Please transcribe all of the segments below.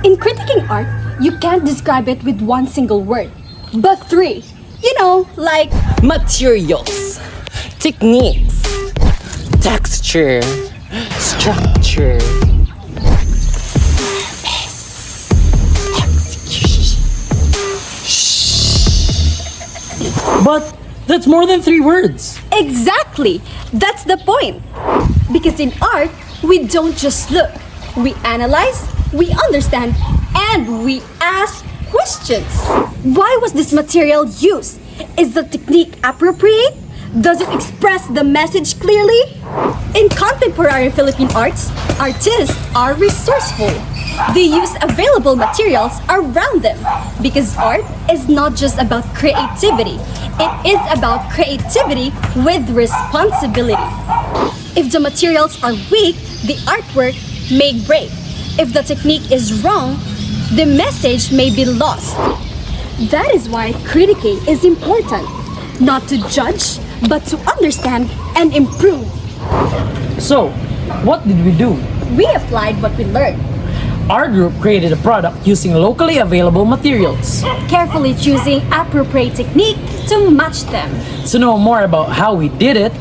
In critiquing art, you can't describe it with one single word, but three. Like Materials, techniques, texture, structure, But that's more than 3 words. exactly. That's the point. Because in art, we don't just look. We analyze, we understand, and we ask questions. Why was this material used? Is the technique appropriate? Does it express the message clearly? In contemporary Philippine arts, artists are resourceful. They use available materials around them because art is not just about creativity. It is about creativity with responsibility. If the materials are weak, the artwork may break. If the technique is wrong, the message may be lost. That is why critiquing is important. Not to judge, but to understand and improve. So, what did we do? We applied what we learned, Our group created a product using locally available materials. carefully choosing appropriate technique to match them. To know more about how we did it,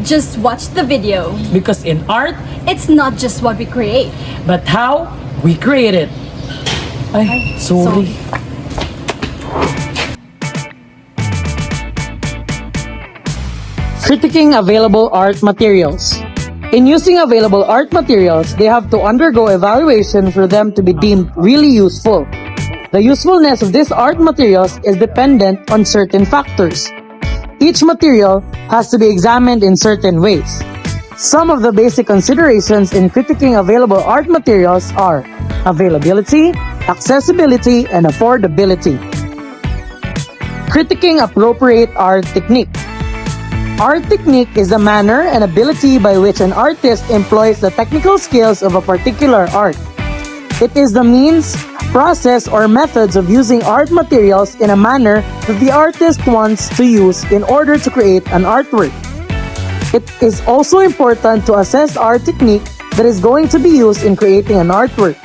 Just watch the video. because in art, It's not just what we create. but how we create it. Ay, sorry. Critiquing available art materials. In using available art materials, they have to undergo evaluation for them to be deemed really useful. The usefulness of these art materials is dependent on certain factors. Each material has to be examined in certain ways. Some of the basic considerations in critiquing available art materials are availability, accessibility, and affordability. Critiquing appropriate art technique. Art technique is the manner and ability by which an artist employs the technical skills of a particular art. It is the means, process, or methods of using art materials in a manner that the artist wants to use in order to create an artwork. It is also important to assess art technique that is going to be used in creating an artwork.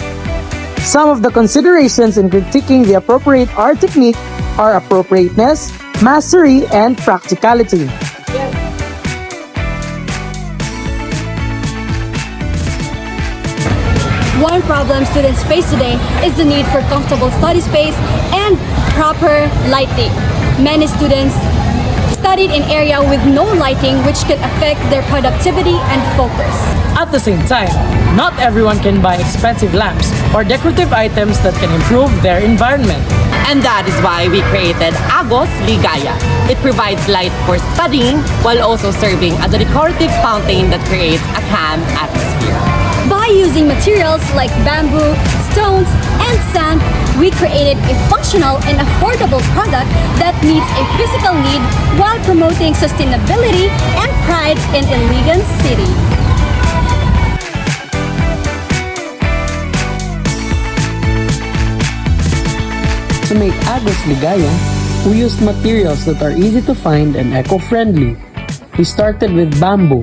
Some of the considerations in critiquing the appropriate art technique are appropriateness, mastery, and practicality. One problem students face today is the need for comfortable study space and proper lighting. Many students studied in area with no lighting, which can affect their productivity and focus. At the same time, not everyone can buy expensive lamps or decorative items that can improve their environment. and that is why we created AGOS-LIGAYA. It provides light for studying while also serving as a decorative fountain that creates a calm atmosphere. By using materials like bamboo, stones, and sand, we created a functional and affordable product that meets a physical need while promoting sustainability and pride in Iligan City. To make AGOS-LIGAYA, we used materials that are easy to find and eco-friendly. We started with bamboo.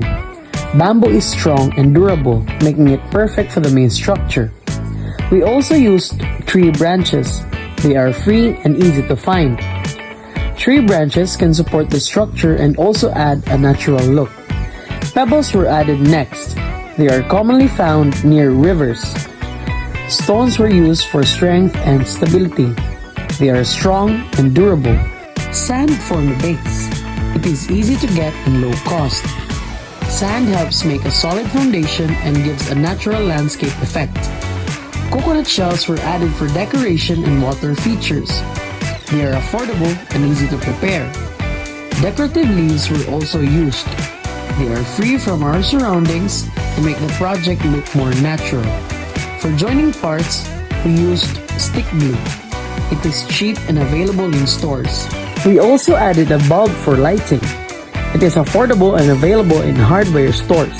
Bamboo is strong and durable, making it perfect for the main structure. We also used tree branches. They are free and easy to find. Tree branches can support the structure and also add a natural look. Pebbles were added next. They are commonly found near rivers. Stones were used for strength and stability. They are strong and durable. Sand form the base. It is easy to get and low cost. Sand helps make a solid foundation and gives a natural landscape effect. Coconut shells were added for decoration and water features. They are affordable and easy to prepare. Decorative leaves were also used. They are free from our surroundings to make the project look more natural. For joining parts, we used stick glue. It is cheap and available in stores. We also added a bulb for lighting. It is affordable and available in hardware stores.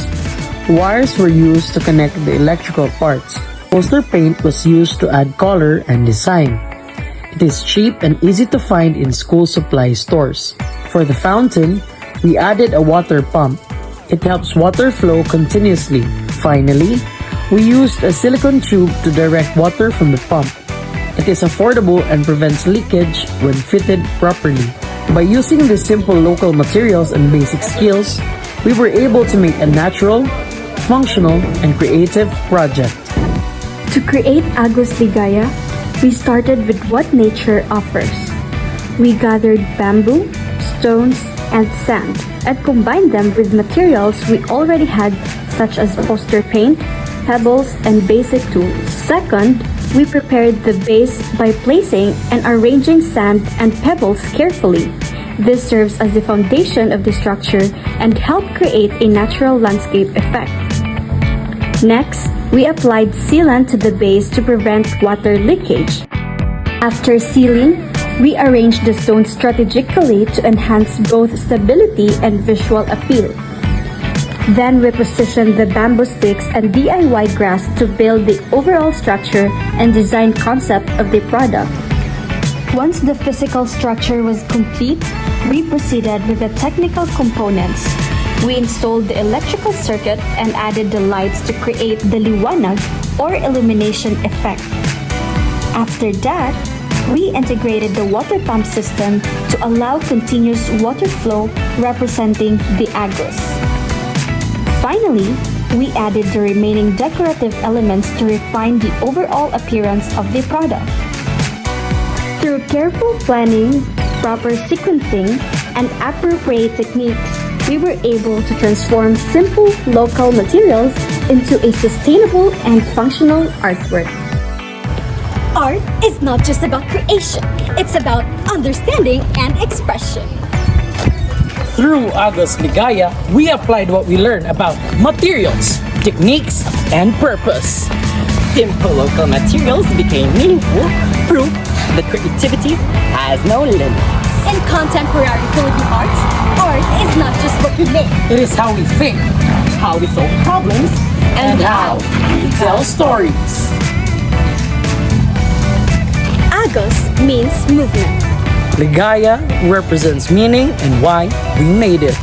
Wires were used to connect the electrical parts. Poster paint was used to add color and design. It is cheap and easy to find in school supply stores. For the fountain, we added a water pump. It helps water flow continuously. Finally, We used a silicone tube to direct water from the pump. It is affordable and prevents leakage when fitted properly. By using these simple local materials and basic skills, we were able to make a natural, functional, and creative project. To create AGOS-LIGAYA, we started with what nature offers. We gathered bamboo, stones, and sand, and combined them with materials we already had such as poster paint, pebbles, and basic tools. Second, we prepared the base by placing and arranging sand and pebbles carefully. This serves as the foundation of the structure and helped create a natural landscape effect. Next, we applied sealant to the base to prevent water leakage. After sealing, we arranged the stones strategically to enhance both stability and visual appeal. Then we positioned the bamboo sticks and DIY grass to build the overall structure and design concept of the product. Once the physical structure was complete, we proceeded with the technical components. We installed the electrical circuit and added the lights to create the liwanag or illumination effect. After that, we integrated the water pump system to allow continuous water flow representing the AGOS. Finally, we added the remaining decorative elements to refine the overall appearance of the product. Through careful planning, proper sequencing, and appropriate techniques, we were able to transform simple local materials into a sustainable and functional artwork. Art is not just about creation, it's about understanding and expression. Through AGOS-LIGAYA, we applied what we learned about materials, techniques, and purpose. Simple local materials became meaningful, proof that creativity has no limits. In contemporary Philippine arts, art is not just what we make. It is how we think, How we solve problems and how we tell stories. Agos means movement. Ligaya represents meaning and why we made it.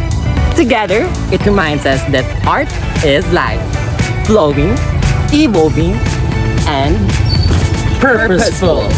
Together, it reminds us that art is life, flowing, evolving, and Purposeful.